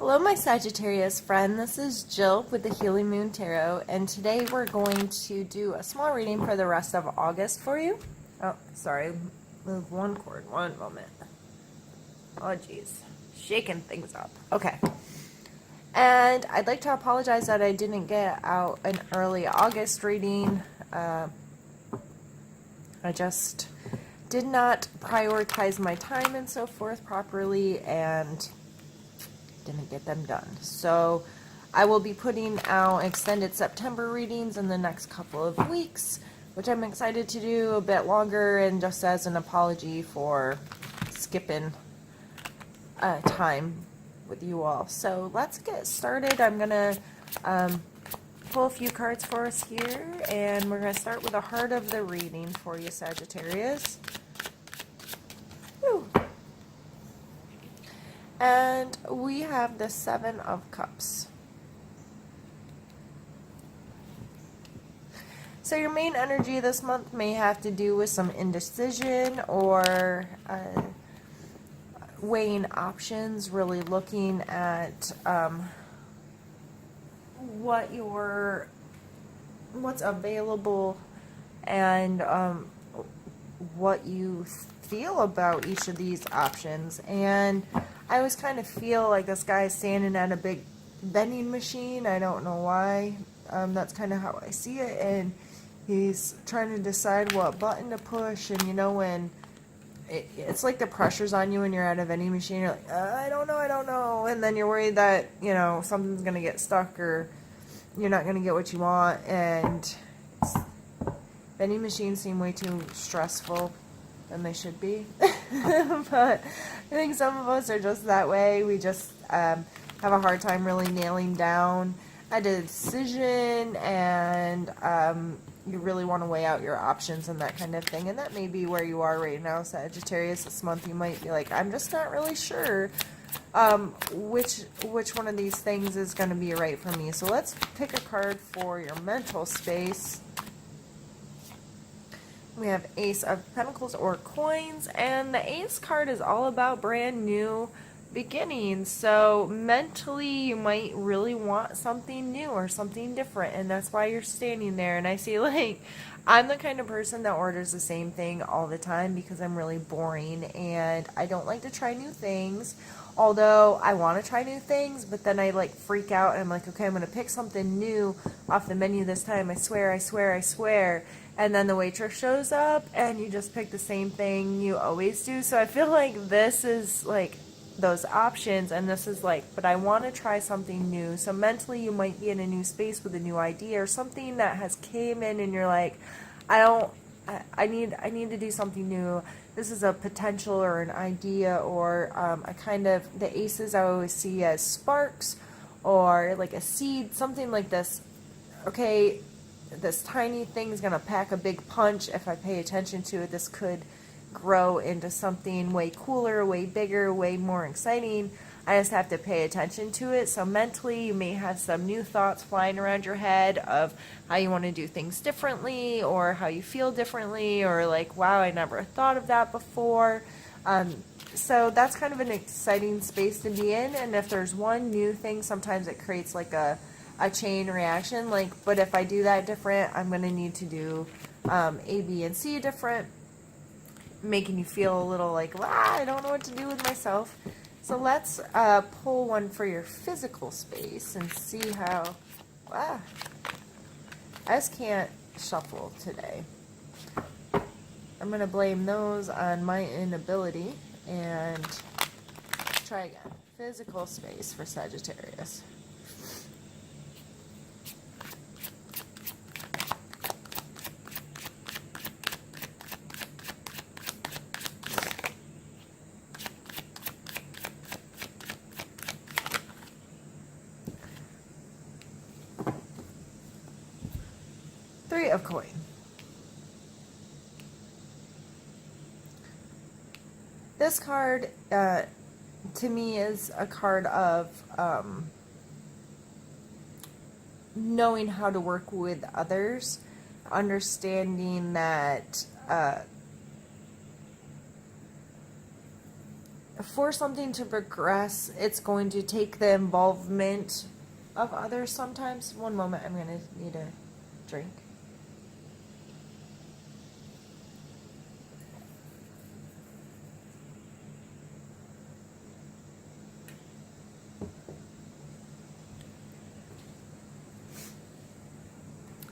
Hello, my Sagittarius friend. This is Jill with the Healing Moon Tarot, and today we're going to do a small reading for the rest of August for you. Oh, sorry. Move one cord. One moment. Oh, geez. Shaking things up. Okay. And I'd like to apologize that I didn't get out an early August reading. I just did not prioritize my time and so forth properly, and didn't get them done. So I will be putting out extended September readings in the next couple of weeks, which I'm excited to do a bit longer, and just as an apology for skipping time with you all. So let's get started. I'm gonna pull a few cards for us here, and we're gonna start with the heart of the reading for you, Sagittarius. Whew. And we have the Seven of Cups. So your main energy this month may have to do with some indecision or weighing options, really looking at what's available and what you feel about each of these options. And I always kind of feel like this guy is standing at a big vending machine. I don't know why. That's kind of how I see it. And he's trying to decide what button to push. And you know, when it's like the pressure's on you when you're at a vending machine. You're like, I don't know. And then you're worried that, you know, something's going to get stuck or you're not going to get what you want. And vending machines seem way too stressful than they should be. But I think some of us are just that way. We just have a hard time really nailing down a decision, and you really want to weigh out your options and that kind of thing. And that may be where you are right now, Sagittarius. This month you might be like, I'm just not really sure which one of these things is going to be right for me. So let's pick a card for your mental space. We have Ace of Pentacles or Coins, and the Ace card is all about brand new beginnings. So mentally you might really want something new or something different, and that's why you're standing there. And I see, like, I'm the kind of person that orders the same thing all the time because I'm really boring and I don't like to try new things. Although I want to try new things, but then I like freak out and I'm like, okay, I'm going to pick something new off the menu this time. I swear. And then the waitress shows up and you just pick the same thing you always do. So I feel like this is like those options, and this is like, but I want to try something new. So mentally you might be in a new space with a new idea or something that has came in and you're like, I need to do something new. This is a potential or an idea or a kind of, the aces I always see as sparks or like a seed, something like this. Okay, this tiny thing is going to pack a big punch. If I pay attention to it, this could grow into something way cooler, way bigger, way more exciting. I just have to pay attention to it. So mentally, you may have some new thoughts flying around your head of how you want to do things differently or how you feel differently, or like, wow, I never thought of that before. So that's kind of an exciting space to be in. And if there's one new thing, sometimes it creates like a chain reaction. Like, but if I do that different, I'm going to need to do A, B, and C different, making you feel a little like, I don't know what to do with myself. So let's pull one for your physical space and see how, I just can't shuffle today. I'm going to blame those on my inability and try again. Physical space for Sagittarius. Three of Coin. This card, to me, is a card of knowing how to work with others, understanding that for something to progress, it's going to take the involvement of others sometimes. One moment, I'm going to need a drink.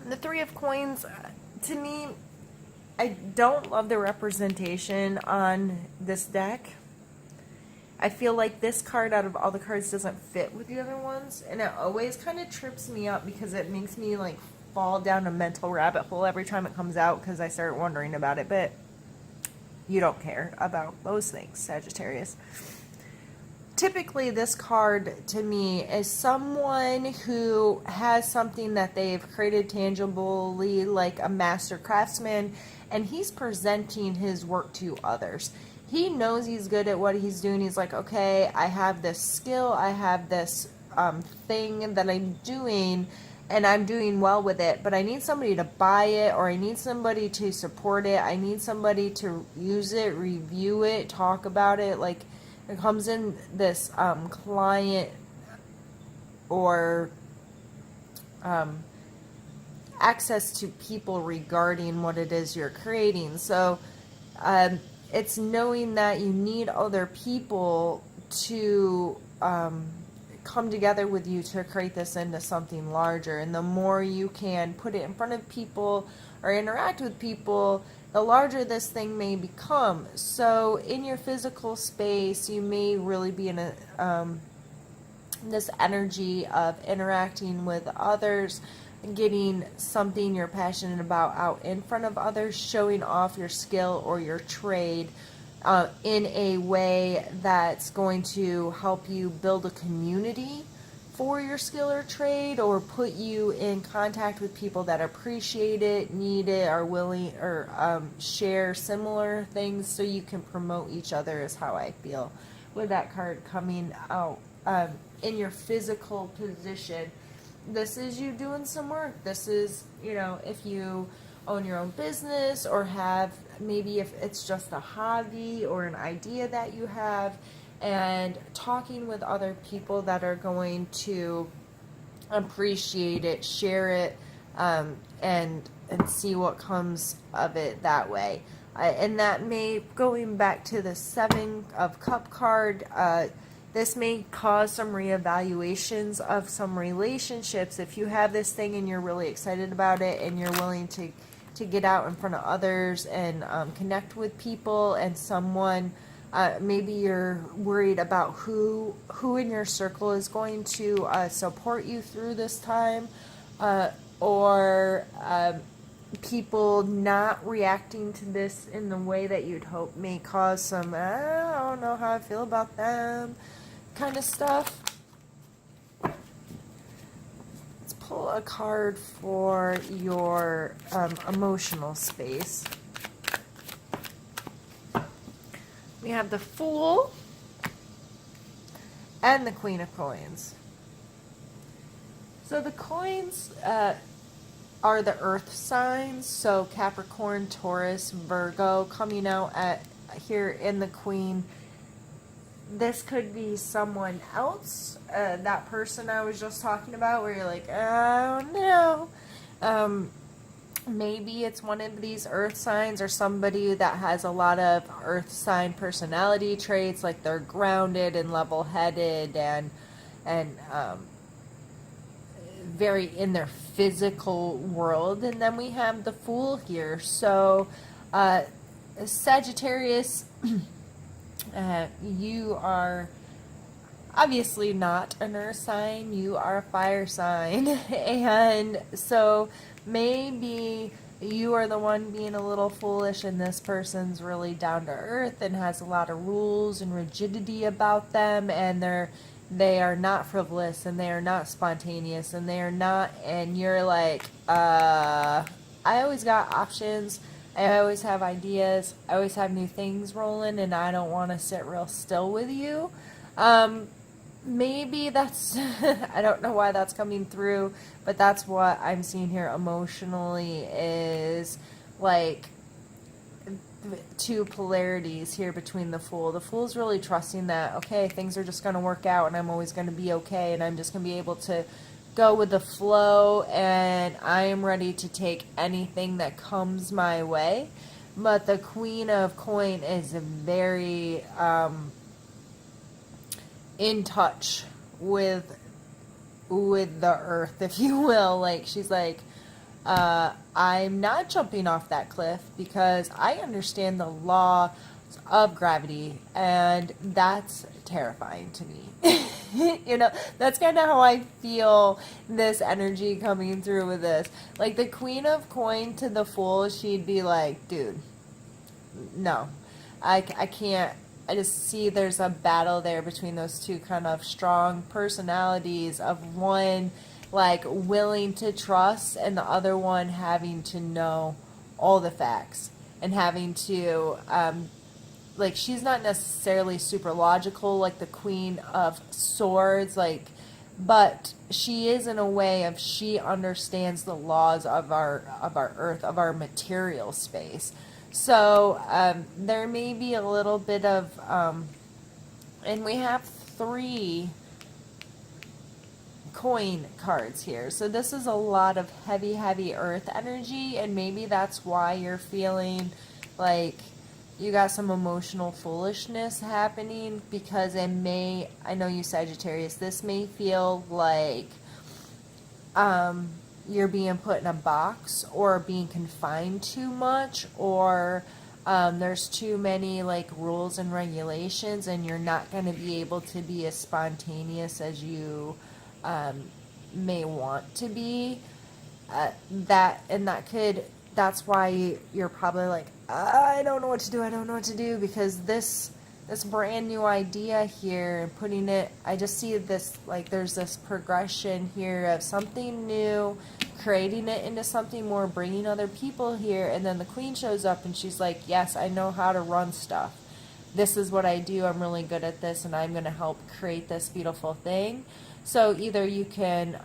The Three of Coins, to me, I don't love the representation on this deck. I feel like this card out of all the cards doesn't fit with the other ones, and it always kind of trips me up because it makes me like fall down a mental rabbit hole every time it comes out because I start wondering about it, but you don't care about those things, Sagittarius. Typically, this card to me is someone who has something that they've created tangibly, like a master craftsman, and he's presenting his work to others. He knows he's good at what he's doing. He's like, okay, I have this skill, I have this thing that I'm doing, and I'm doing well with it, but I need somebody to buy it, or I need somebody to support it. I need somebody to use it, review it, talk about it. Like, it comes in this client or access to people regarding what it is you're creating. So it's knowing that you need other people to come together with you to create this into something larger. And the more you can put it in front of people or interact with people, the larger this thing may become. So in your physical space, you may really be in a this energy of interacting with others, getting something you're passionate about out in front of others, showing off your skill or your trade in a way that's going to help you build a community for your skill or trade, or put you in contact with people that appreciate it, need it, are willing, or share similar things, so you can promote each other, is how I feel with that card coming out. In your physical position, this is you doing some work. This is, if you own your own business, or have, maybe if it's just a hobby or an idea that you have, and talking with other people that are going to appreciate it, share it, and see what comes of it that way. And that may, going back to the Seven of Cup card, this may cause some reevaluations of some relationships. If you have this thing and you're really excited about it, and you're willing to get out in front of others and connect with people, and someone, maybe you're worried about who in your circle is going to support you through this time, or people not reacting to this in the way that you'd hope may cause some, I don't know how I feel about them kind of stuff. Let's pull a card for your emotional space. We have the Fool and the Queen of Coins. So the coins are the earth signs, so Capricorn, Taurus, Virgo, coming out at here in the Queen. This could be someone else, that person I was just talking about, where you're like, oh no. Maybe it's one of these earth signs, or somebody that has a lot of earth sign personality traits, like they're grounded and level-headed and very in their physical world. And then we have the Fool here. So Sagittarius, you are obviously not an earth sign, you are a fire sign. And so maybe you are the one being a little foolish, and this person's really down to earth and has a lot of rules and rigidity about them, and they are not frivolous, and they are not spontaneous, and they are not, and you're like, I always got options, I always have ideas, I always have new things rolling, and I don't want to sit real still with you. Maybe that's, I don't know why that's coming through, but that's what I'm seeing here emotionally, is like two polarities here between the Fool. The Fool's really trusting that, okay, things are just going to work out and I'm always going to be okay and I'm just going to be able to go with the flow and I am ready to take anything that comes my way. But the Queen of Coin is very in touch with the earth, if you will. Like, she's like, I'm not jumping off that cliff because I understand the law of gravity, and that's terrifying to me. You know, that's kind of how I feel this energy coming through with this. Like, the Queen of Coin to the Fool, she'd be like, dude, no, I can't. I just see there's a battle there between those two kind of strong personalities of one like willing to trust and the other one having to know all the facts and having to like, she's not necessarily super logical like the Queen of Swords, like, but she is in a way of she understands the laws of our earth, of our material space. So there may be a little bit of and we have 3 coin cards here, so this is a lot of heavy earth energy, and maybe that's why you're feeling like you got some emotional foolishness happening, because it may, I know you Sagittarius, this may feel like you're being put in a box or being confined too much, or there's too many like rules and regulations and you're not going to be able to be as spontaneous as you may want to be. That's why you're probably like, I don't know what to do, because this brand new idea here and putting it, I just see this, like, there's this progression here of something new, creating it into something more, bringing other people here, and then the Queen shows up and she's like, yes, I know how to run stuff. This is what I do. I'm really good at this, and I'm going to help create this beautiful thing. So either you can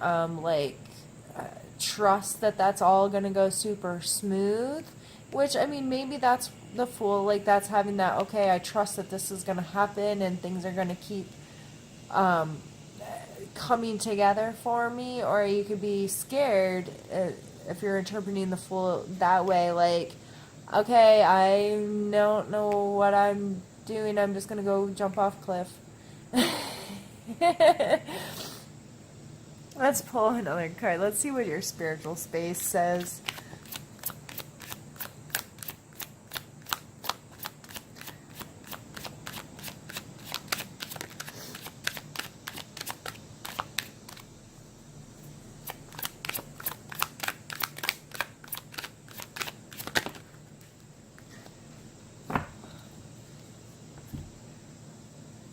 trust that that's all going to go super smooth, which, I mean, maybe that's the Fool, like, that's having that, okay, I trust that this is going to happen and things are going to keep coming together for me. Or you could be scared if you're interpreting the Fool that way, like, okay, I don't know what I'm doing, I'm just going to go jump off a cliff. Let's pull another card. Let's see what your spiritual space says.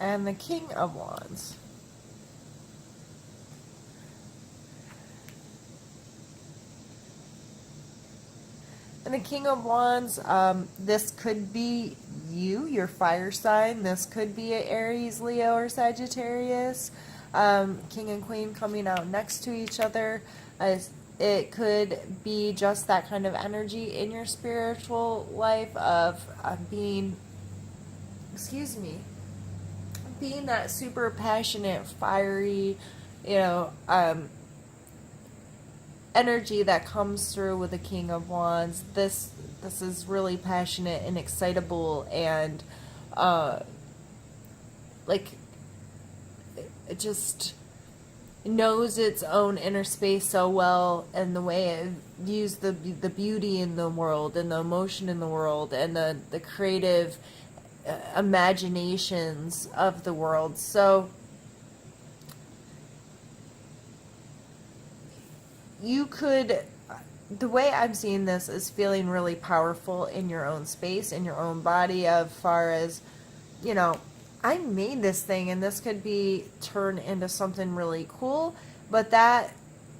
And the King of Wands. And the King of Wands, this could be you, your fire sign. This could be an Aries, Leo, or Sagittarius. King and Queen coming out next to each other. It could be just that kind of energy in your spiritual life of being, being that super passionate, fiery, energy that comes through with the King of Wands. This is really passionate and excitable, and it just knows its own inner space so well, and the way it views the beauty in the world and the emotion in the world and the creative imaginations of the world. So you could, the way I'm seeing this is feeling really powerful in your own space, in your own body, as far as, I made this thing and this could be turned into something really cool, but that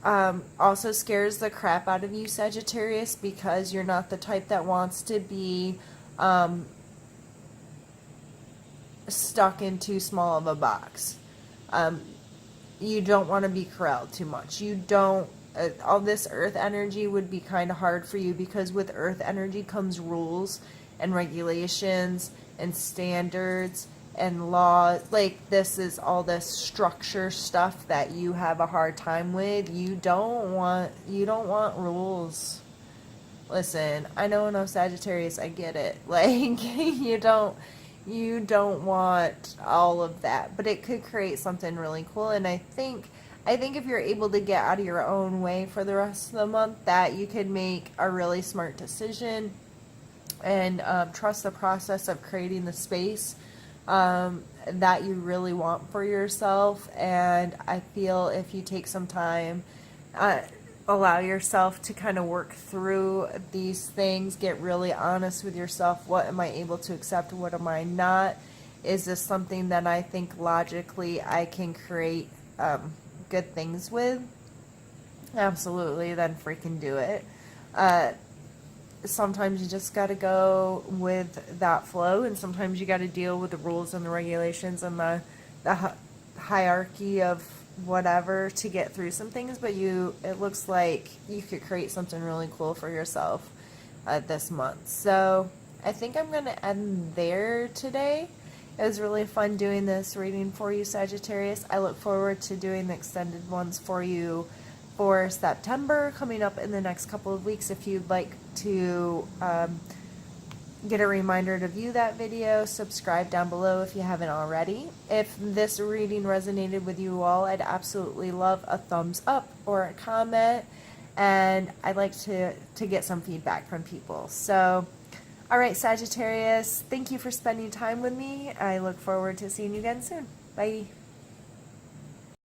also scares the crap out of you, Sagittarius, because you're not the type that wants to be stuck in too small of a box. You don't want to be corralled too much. You don't, all this earth energy would be kind of hard for you, because with earth energy comes rules and regulations and standards and laws. Like, this is all this structure stuff that you have a hard time with. You don't want rules. Listen, I know no Sagittarius, I get it. Like, you don't want all of that, but it could create something really cool. And I think if you're able to get out of your own way for the rest of the month, that you could make a really smart decision and trust the process of creating the space that you really want for yourself. And I feel if you take some time, allow yourself to kind of work through these things, get really honest with yourself. What am I able to accept? What am I not? Is this something that I think logically I can create good things with? Absolutely, then freaking do it. Sometimes you just got to go with that flow, and sometimes you got to deal with the rules and the regulations and the hierarchy of whatever to get through some things. But it looks like you could create something really cool for yourself this month. So I think I'm going to end there today. It was really fun doing this reading for you, Sagittarius. I look forward to doing the extended ones for you for September coming up in the next couple of weeks. If you'd like to get a reminder to view that video, subscribe down below if you haven't already. If this reading resonated with you all, I'd absolutely love a thumbs up or a comment, and I'd like to get some feedback from people. So, all right, Sagittarius, thank you for spending time with me. I look forward to seeing you again soon. Bye.